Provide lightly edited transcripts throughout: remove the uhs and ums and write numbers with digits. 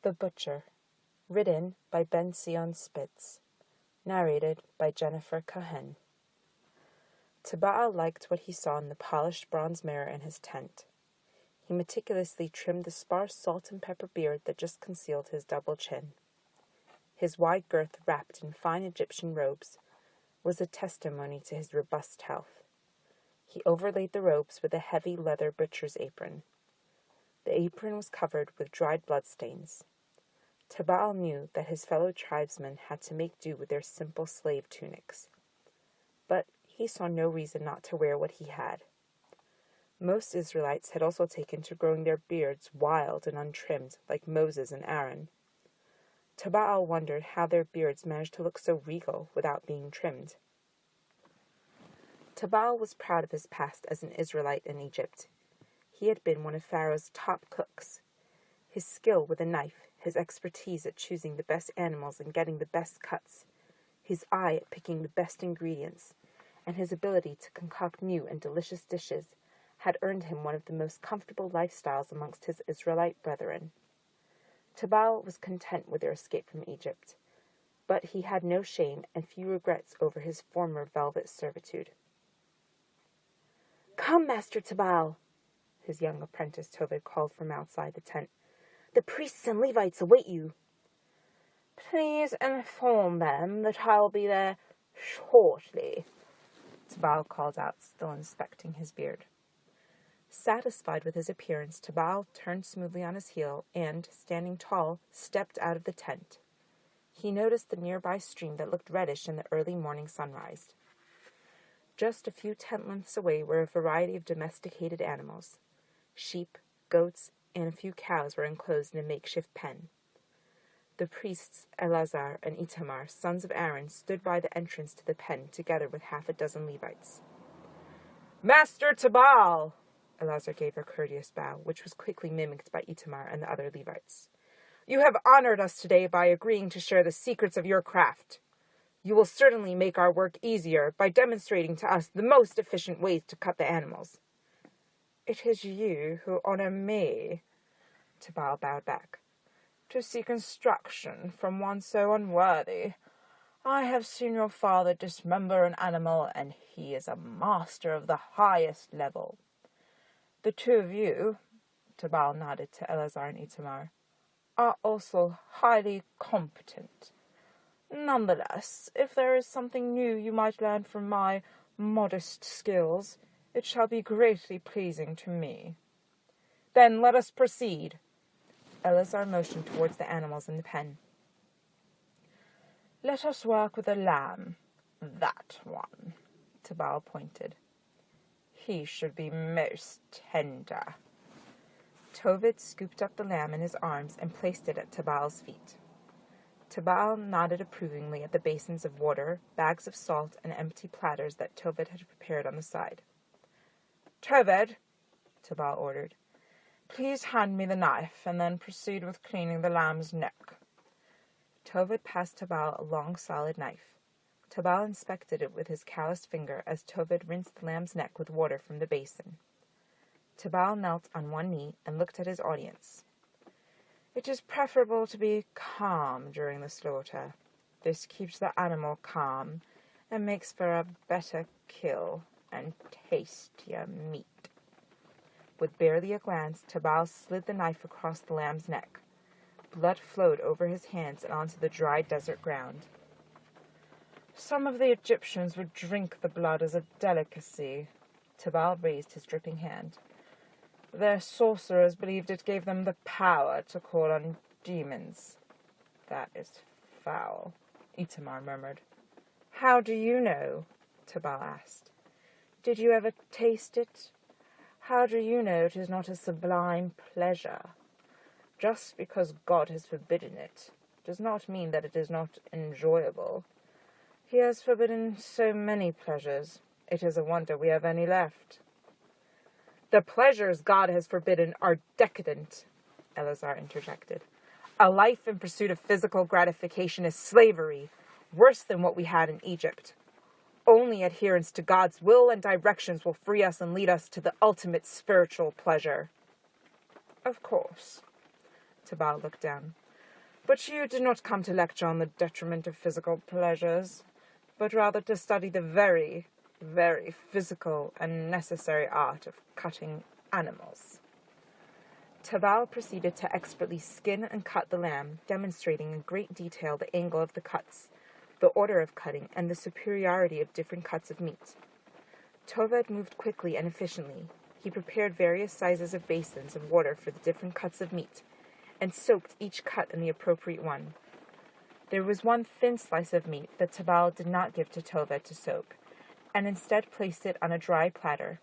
The Butcher, written by Ben-Tzion Spitz, narrated by Jennifer Kahen. Tabael liked what he saw in the polished bronze mirror in his tent. He meticulously trimmed the sparse salt and pepper beard that just concealed his double chin. His wide girth, wrapped in fine Egyptian robes, was a testimony to his robust health. He overlaid the robes with a heavy leather butcher's apron. The apron was covered with dried bloodstains. Tabael knew that his fellow tribesmen had to make do with their simple slave tunics. But he saw no reason not to wear what he had. Most Israelites had also taken to growing their beards wild and untrimmed, like Moses and Aaron. Tabael wondered how their beards managed to look so regal without being trimmed. Tabael was proud of his past as an Israelite in Egypt. He had been one of Pharaoh's top cooks. His skill with a knife, his expertise at choosing the best animals and getting the best cuts, his eye at picking the best ingredients, and his ability to concoct new and delicious dishes had earned him one of the most comfortable lifestyles amongst his Israelite brethren. Tabael was content with their escape from Egypt, but he had no shame and few regrets over his former velvet servitude. "Come, Master Tabael," his young apprentice Tovid called from outside the tent. "The priests and Levites await you." "Please inform them that I will be there shortly," Tabael called out, still inspecting his beard. Satisfied with his appearance, Tabael turned smoothly on his heel and, standing tall, stepped out of the tent. He noticed the nearby stream that looked reddish in the early morning sunrise. Just a few tent lengths away were a variety of domesticated animals. Sheep, goats, and a few cows were enclosed in a makeshift pen. The priests, Eleazar and Itamar, sons of Aaron, stood by the entrance to the pen together with half a dozen Levites. "Master Tabael!" Eleazar gave a courteous bow, which was quickly mimicked by Itamar and the other Levites. "You have honored us today by agreeing to share the secrets of your craft. You will certainly make our work easier by demonstrating to us the most efficient ways to cut the animals." "It is you who honor me," Tabael bowed back. "To seek instruction from one so unworthy. I have seen your father dismember an animal, and he is a master of the highest level. The two of you," Tabael nodded to Eleazar and Itamar, "are also highly competent. Nonetheless, if there is something new you might learn from my modest skills, it shall be greatly pleasing to me." "Then let us proceed." Eleazar motioned towards the animals in the pen. "Let us work with a lamb. That one," Tabael pointed. "He should be most tender." Tovid scooped up the lamb in his arms and placed it at Tabael's feet. Tabael nodded approvingly at the basins of water, bags of salt, and empty platters that Tovid had prepared on the side. "Tovid," Tabael ordered, "please hand me the knife, and then proceed with cleaning the lamb's neck." Tovid passed Tabael a long, solid knife. Tabael inspected it with his calloused finger as Tovid rinsed the lamb's neck with water from the basin. Tabael knelt on one knee and looked at his audience. "It is preferable to be calm during the slaughter. This keeps the animal calm and makes for a better kill and tastier meat." With barely a glance, Tabael slid the knife across the lamb's neck. Blood flowed over his hands and onto the dry desert ground. "Some of the Egyptians would drink the blood as a delicacy." Tabael raised his dripping hand. "Their sorcerers believed it gave them the power to call on demons." "That is foul," Itamar murmured. "How do you know?" Tabael asked. "Did you ever taste it? How do you know it is not a sublime pleasure? Just because God has forbidden it does not mean that it is not enjoyable. He has forbidden so many pleasures, it is a wonder we have any left." "The pleasures God has forbidden are decadent," Eleazar interjected. "A life in pursuit of physical gratification is slavery, worse than what we had in Egypt. Only adherence to God's will and directions will free us and lead us to the ultimate spiritual pleasure." "Of course." Tabael looked down. But you did not come to lecture on the detriment of physical pleasures, but rather to study the very, very physical and necessary art of cutting animals. Tabael proceeded to expertly skin and cut the lamb, demonstrating in great detail the angle of the cuts, the order of cutting, and the superiority of different cuts of meat. Toved moved quickly and efficiently. He prepared various sizes of basins of water for the different cuts of meat, and soaked each cut in the appropriate one. There was one thin slice of meat that Tabael did not give to Toved to soak, and instead placed it on a dry platter.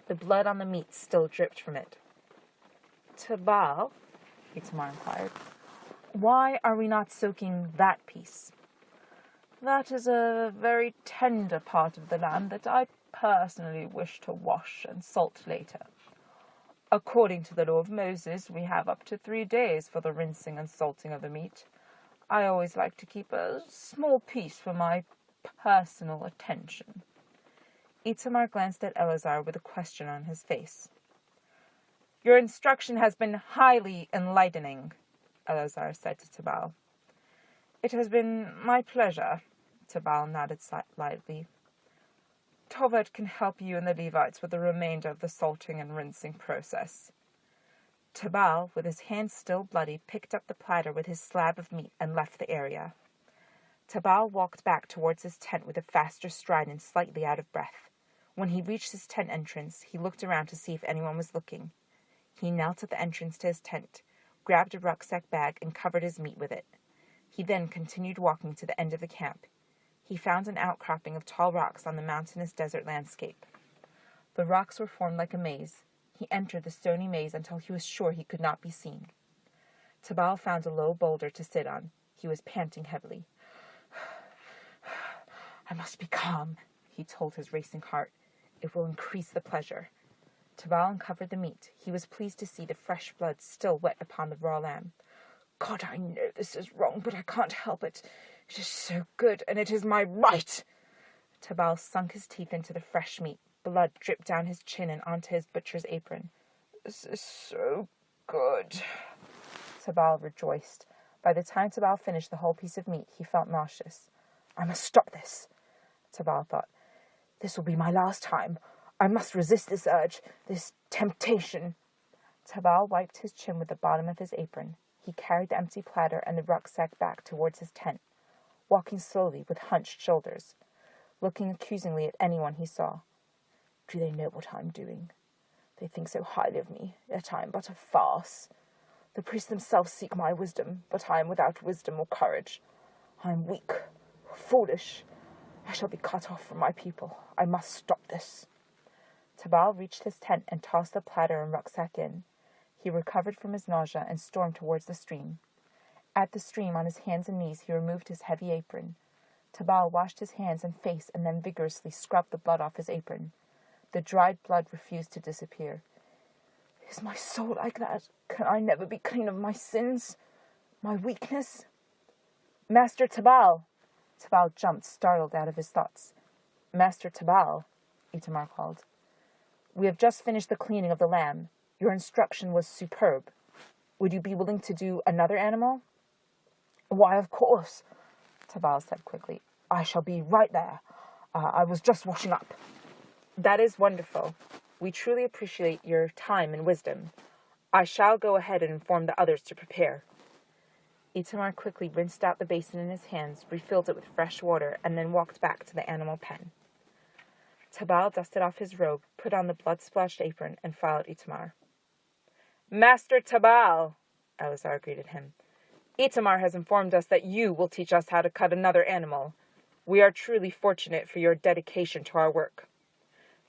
The blood on the meat still dripped from it. Tabael, Itamar inquired, why are we not soaking that piece? That is a very tender part of the lamb that I personally wish to wash and salt later. According to the law of Moses, we have up to 3 days for the rinsing and salting of the meat. I always like to keep a small piece for my personal attention. Itamar glanced at Eleazar with a question on his face. Your instruction has been highly enlightening, Eleazar said to Tabael. It has been my pleasure, Tabael nodded lightly. Toved can help you and the Levites with the remainder of the salting and rinsing process. Tabael, with his hands still bloody, picked up the platter with his slab of meat and left the area. Tabael walked back towards his tent with a faster stride and slightly out of breath. When he reached his tent entrance, he looked around to see if anyone was looking. He knelt at the entrance to his tent, grabbed a rucksack bag, and covered his meat with it. He then continued walking to the end of the camp. He found an outcropping of tall rocks on the mountainous desert landscape. The rocks were formed like a maze. He entered the stony maze until he was sure he could not be seen. Tabael found a low boulder to sit on. He was panting heavily. I must be calm, he told his racing heart. It will increase the pleasure. Tabael uncovered the meat. He was pleased to see the fresh blood still wet upon the raw lamb. God, I know this is wrong, but I can't help it. It is so good, and it is my right. Tabael sunk his teeth into the fresh meat. Blood dripped down his chin and onto his butcher's apron. This is so good. Tabael rejoiced. By the time Tabael finished the whole piece of meat, he felt nauseous. I must stop this, Tabael thought. This will be my last time. I must resist this urge, this temptation. Tabael wiped his chin with the bottom of his apron. He carried the empty platter and the rucksack back towards his tent, walking slowly with hunched shoulders, looking accusingly at anyone he saw. Do they know what I'm doing? They think so highly of me, yet I am but a farce. The priests themselves seek my wisdom, but I am without wisdom or courage. I am weak, foolish. I shall be cut off from my people. I must stop this. Tabael reached his tent and tossed the platter and rucksack in. He recovered from his nausea and stormed towards the stream. At the stream, on his hands and knees, he removed his heavy apron. Tabael washed his hands and face and then vigorously scrubbed the blood off his apron. The dried blood refused to disappear. Is my soul like that? Can I never be clean of my sins? My weakness? Master Tabael! Tabael jumped, startled out of his thoughts. Master Tabael, Itamar called. We have just finished the cleaning of the lamb. Your instruction was superb. Would you be willing to do another animal? Why, of course, Tabael said quickly. I shall be right there. I was just washing up. That is wonderful. We truly appreciate your time and wisdom. I shall go ahead and inform the others to prepare. Itamar quickly rinsed out the basin in his hands, refilled it with fresh water, and then walked back to the animal pen. Tabael dusted off his robe, put on the blood-splashed apron, and followed Itamar. Master Tabael, Eleazar greeted him. Itamar has informed us that you will teach us how to cut another animal. We are truly fortunate for your dedication to our work.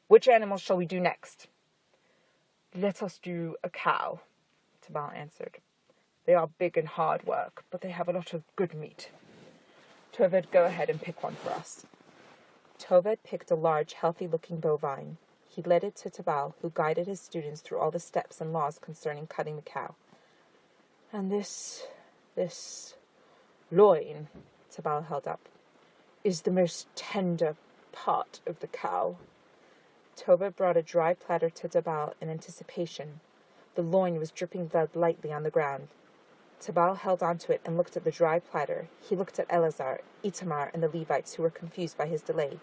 Which animal shall we do next? Let us do a cow, Tabael answered. They are big and hard work, but they have a lot of good meat. Toved, go ahead and pick one for us. Toved picked a large, healthy-looking bovine. He led it to Tabael, who guided his students through all the steps and laws concerning cutting the cow. And this loin, Tabael held up, is the most tender part of the cow. Toved brought a dry platter to Tabael in anticipation. The loin was dripping blood lightly on the ground. Tabael held onto it and looked at the dry platter. He looked at Eleazar, Itamar, and the Levites, who were confused by his delay.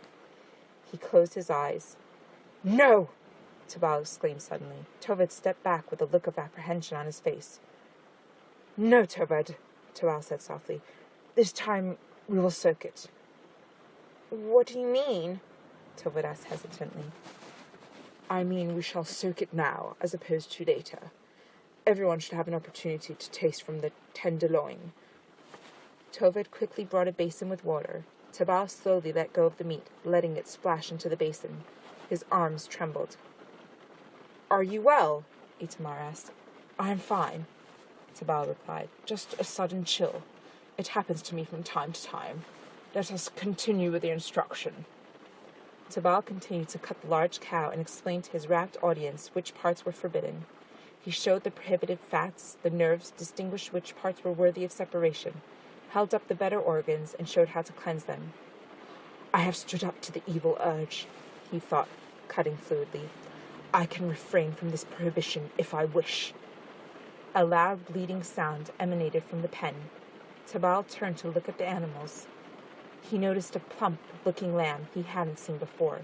He closed his eyes. "No!" Tabael exclaimed suddenly. Toved stepped back with a look of apprehension on his face. "No, Toved," Tabael said softly. "This time we will soak it." "What do you mean?" Toved asked hesitantly. "I mean we shall soak it now, as opposed to later. Everyone should have an opportunity to taste from the tenderloin." Toved quickly brought a basin with water. Tabael slowly let go of the meat, letting it splash into the basin. His arms trembled. "Are you well?" Itamar asked. "I am fine," Tabael replied. "Just a sudden chill. It happens to me from time to time. Let us continue with the instruction." Tabael continued to cut the large cow and explained to his rapt audience which parts were forbidden. He showed the prohibited fats, the nerves, distinguished which parts were worthy of separation, held up the better organs, and showed how to cleanse them. "I have stood up to the evil urge," he thought, cutting fluidly. "I can refrain from this prohibition if I wish." A loud bleating sound emanated from the pen. Tabael turned to look at the animals. He noticed a plump-looking lamb he hadn't seen before.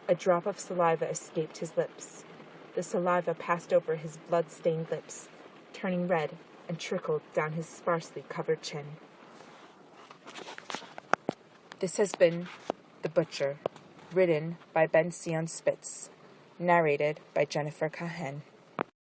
A drop of saliva escaped his lips. The saliva passed over his blood-stained lips, turning red, and trickled down his sparsely covered chin. This has been The Butcher, written by Ben-Tzion Spitz, narrated by Jennifer Kahen.